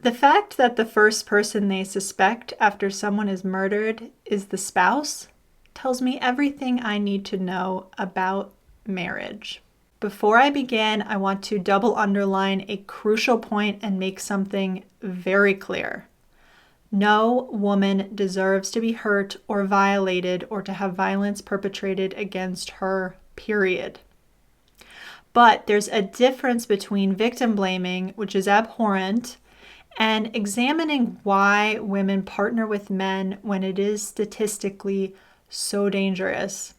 The fact that the first person they suspect after someone is murdered is the spouse tells me everything I need to know about marriage. Before I begin, I want to double underline a crucial point and make something very clear. No woman deserves to be hurt or violated or to have violence perpetrated against her, period. But there's a difference between victim blaming, which is abhorrent, and examining why women partner with men when it is statistically so dangerous.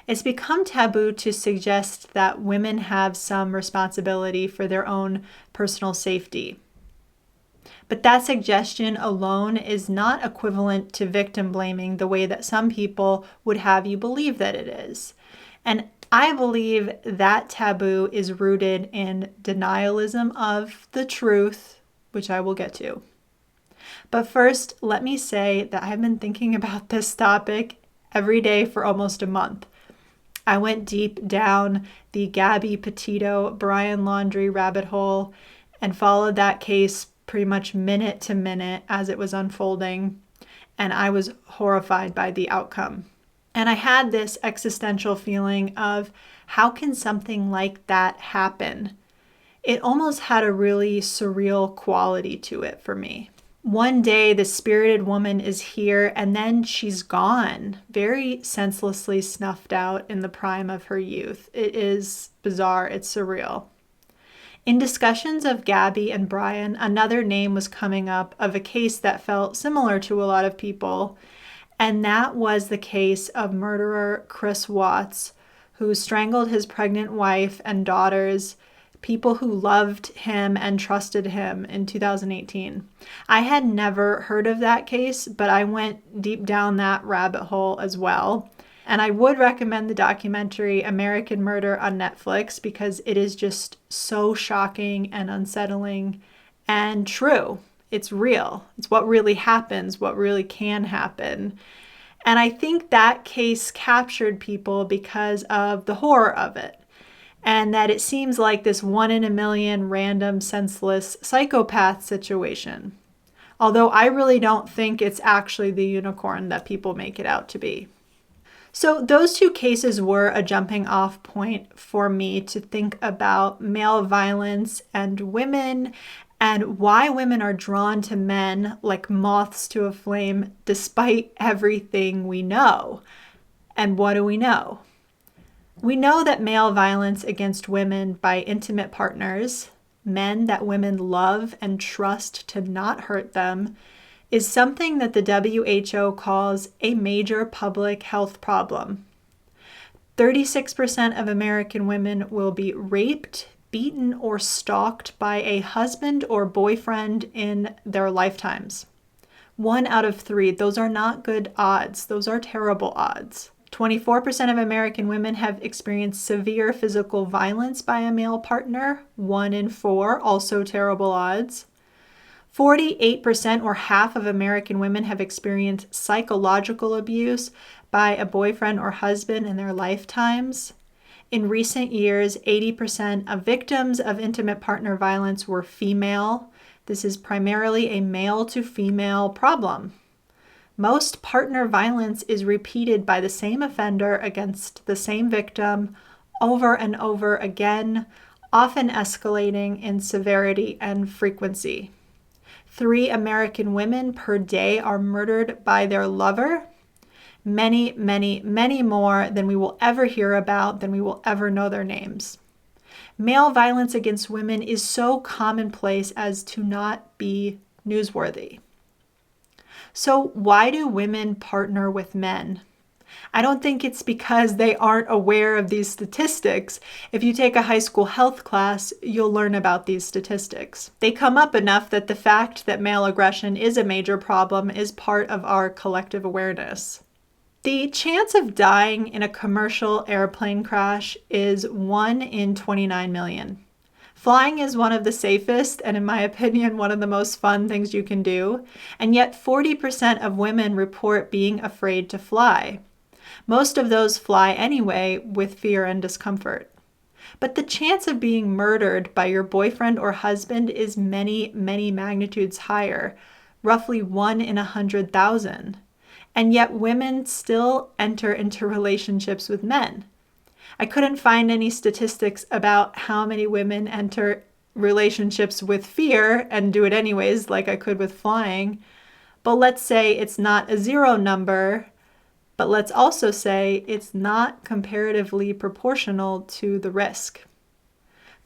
It's become taboo to suggest that women have some responsibility for their own personal safety. But that suggestion alone is not equivalent to victim blaming the way that some people would have you believe that it is. And I believe that taboo is rooted in denialism of the truth, which I will get to. But first, let me say that I've been thinking about this topic every day for almost a month. I went deep down the Gabby Petito, Brian Laundrie rabbit hole and followed that case pretty much minute to minute as it was unfolding, and I was horrified by the outcome. And I had this existential feeling of how can something like that happen? It almost had a really surreal quality to it for me. One day, the spirited woman is here, and then she's gone, very senselessly snuffed out in the prime of her youth. It is bizarre. It's surreal. In discussions of Gabby and Brian, another name was coming up of a case that felt similar to a lot of people, and that was the case of murderer Chris Watts, who strangled his pregnant wife and daughters, people who loved him and trusted him in 2018. I had never heard of that case, but I went deep down that rabbit hole as well. And I would recommend the documentary American Murder on Netflix because it is just so shocking and unsettling and true. It's real. It's what really happens, what really can happen. And I think that case captured people because of the horror of it. And that it seems like this 1 in a million random, senseless psychopath situation. Although I really don't think it's actually the unicorn that people make it out to be. So those two cases were a jumping off point for me to think about male violence and women and why women are drawn to men like moths to a flame despite everything we know. And what do we know? We know that male violence against women by intimate partners, men that women love and trust to not hurt them, is something that the WHO calls a major public health problem. 36% of American women will be raped, beaten, or stalked by a husband or boyfriend in their lifetimes. 1 out of 3. Those are not good odds. Those are terrible odds. 24% of American women have experienced severe physical violence by a male partner. 1 in 4, also terrible odds. 48% or half of American women have experienced psychological abuse by a boyfriend or husband in their lifetimes. In recent years, 80% of victims of intimate partner violence were female. This is primarily a male to female problem. Most partner violence is repeated by the same offender against the same victim over and over again, often escalating in severity and frequency. 3 American women per day are murdered by their lover. Many, many, many more than we will ever hear about, than we will ever know their names. Male violence against women is so commonplace as to not be newsworthy. So why do women partner with men? I don't think it's because they aren't aware of these statistics. If you take a high school health class, you'll learn about these statistics. They come up enough that the fact that male aggression is a major problem is part of our collective awareness. The chance of dying in a commercial airplane crash is 1 in 29 million. Flying is one of the safest and, in my opinion, one of the most fun things you can do, and yet 40% of women report being afraid to fly. Most of those fly anyway with fear and discomfort. But the chance of being murdered by your boyfriend or husband is many, many magnitudes higher, roughly 1 in 100,000. And yet women still enter into relationships with men. I couldn't find any statistics about how many women enter relationships with fear and do it anyways, like I could with flying. But let's say it's not a zero number, but let's also say it's not comparatively proportional to the risk.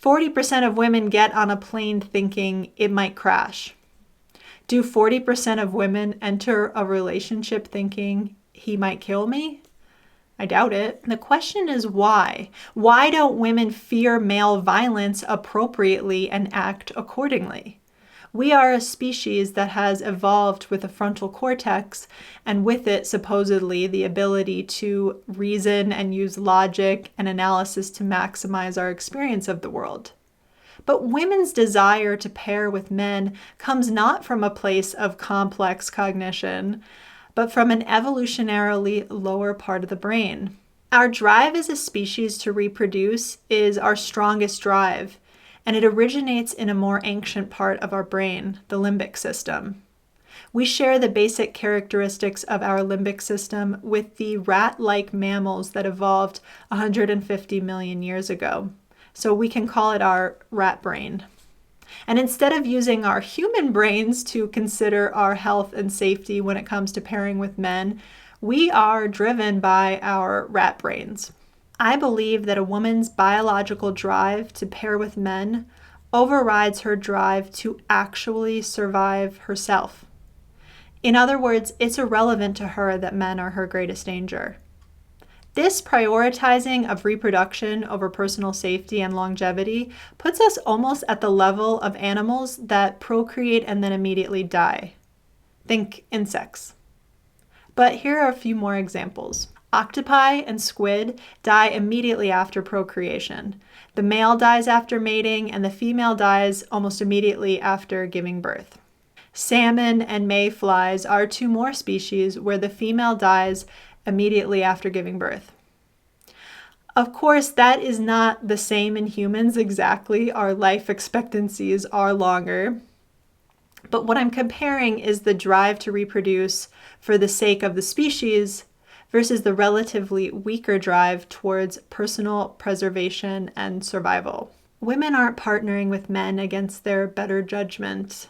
40% of women get on a plane thinking it might crash. Do 40% of women enter a relationship thinking he might kill me? I doubt it. The question is why? Why don't women fear male violence appropriately and act accordingly? We are a species that has evolved with a frontal cortex, and with it, supposedly, the ability to reason and use logic and analysis to maximize our experience of the world. But women's desire to pair with men comes not from a place of complex cognition, but from an evolutionarily lower part of the brain. Our drive as a species to reproduce is our strongest drive, and it originates in a more ancient part of our brain, the limbic system. We share the basic characteristics of our limbic system with the rat-like mammals that evolved 150 million years ago. So we can call it our rat brain. And instead of using our human brains to consider our health and safety when it comes to pairing with men, we are driven by our rat brains. I believe that a woman's biological drive to pair with men overrides her drive to actually survive herself. In other words, it's irrelevant to her that men are her greatest danger. This prioritizing of reproduction over personal safety and longevity puts us almost at the level of animals that procreate and then immediately die. Think insects. But here are a few more examples. Octopi and squid die immediately after procreation. The male dies after mating, and the female dies almost immediately after giving birth. Salmon and mayflies are two more species where the female dies immediately after giving birth. Of course, that is not the same in humans exactly. Our life expectancies are longer. But what I'm comparing is the drive to reproduce for the sake of the species versus the relatively weaker drive towards personal preservation and survival. Women aren't partnering with men against their better judgment.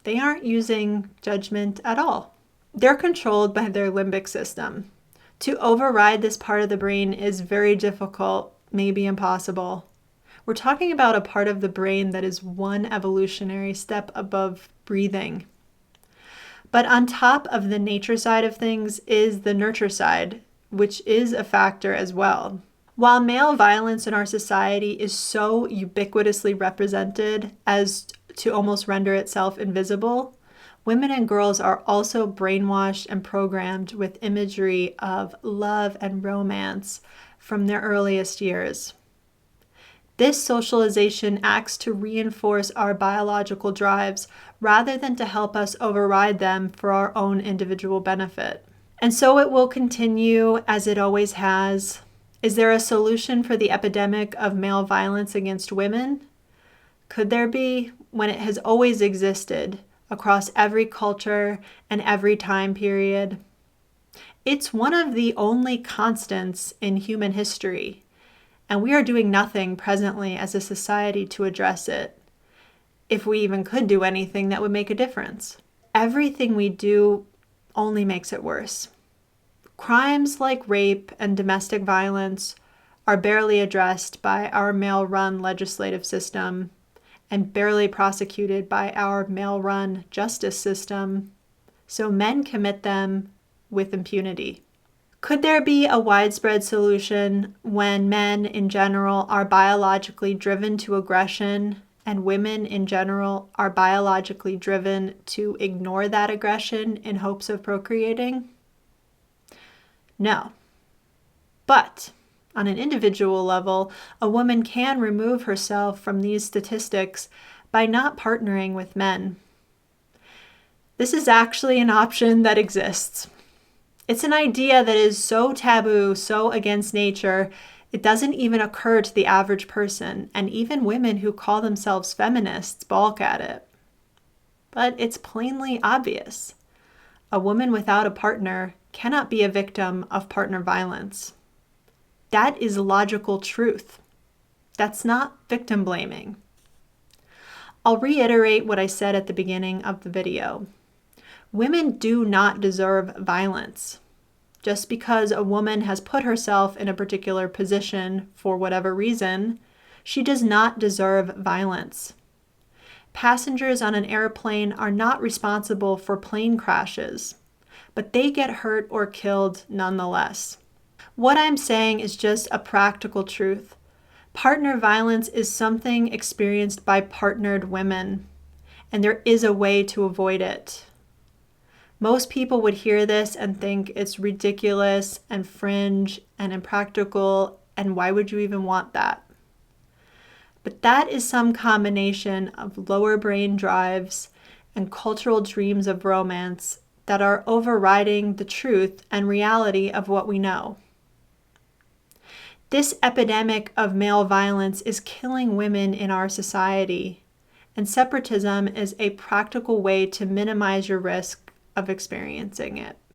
They aren't using judgment at all. They're controlled by their limbic system. To override this part of the brain is very difficult, maybe impossible. We're talking about a part of the brain that is one evolutionary step above breathing. But on top of the nature side of things is the nurture side, which is a factor as well. While male violence in our society is so ubiquitously represented as to almost render itself invisible, women and girls are also brainwashed and programmed with imagery of love and romance from their earliest years. This socialization acts to reinforce our biological drives rather than to help us override them for our own individual benefit. And so it will continue as it always has. Is there a solution for the epidemic of male violence against women? Could there be, when it has always existed across every culture and every time period? It's one of the only constants in human history, and we are doing nothing presently as a society to address it, if we even could do anything that would make a difference. Everything we do only makes it worse. Crimes like rape and domestic violence are barely addressed by our male-run legislative system and barely prosecuted by our male-run justice system, so men commit them with impunity. Could there be a widespread solution when men in general are biologically driven to aggression and women in general are biologically driven to ignore that aggression in hopes of procreating? No. But on an individual level, a woman can remove herself from these statistics by not partnering with men. This is actually an option that exists. It's an idea that is so taboo, so against nature, It doesn't even occur to the average person, and even women who call themselves feminists balk at it. But it's plainly obvious. A woman without a partner cannot be a victim of partner violence. That is logical truth. That's not victim blaming. I'll reiterate what I said at the beginning of the video. Women do not deserve violence. Just because a woman has put herself in a particular position for whatever reason, she does not deserve violence. Passengers on an airplane are not responsible for plane crashes, but they get hurt or killed nonetheless. What I'm saying is just a practical truth. Partner violence is something experienced by partnered women, and there is a way to avoid it. Most people would hear this and think it's ridiculous and fringe and impractical, and why would you even want that? But that is some combination of lower brain drives and cultural dreams of romance that are overriding the truth and reality of what we know. This epidemic of male violence is killing women in our society, and separatism is a practical way to minimize your risk of experiencing it.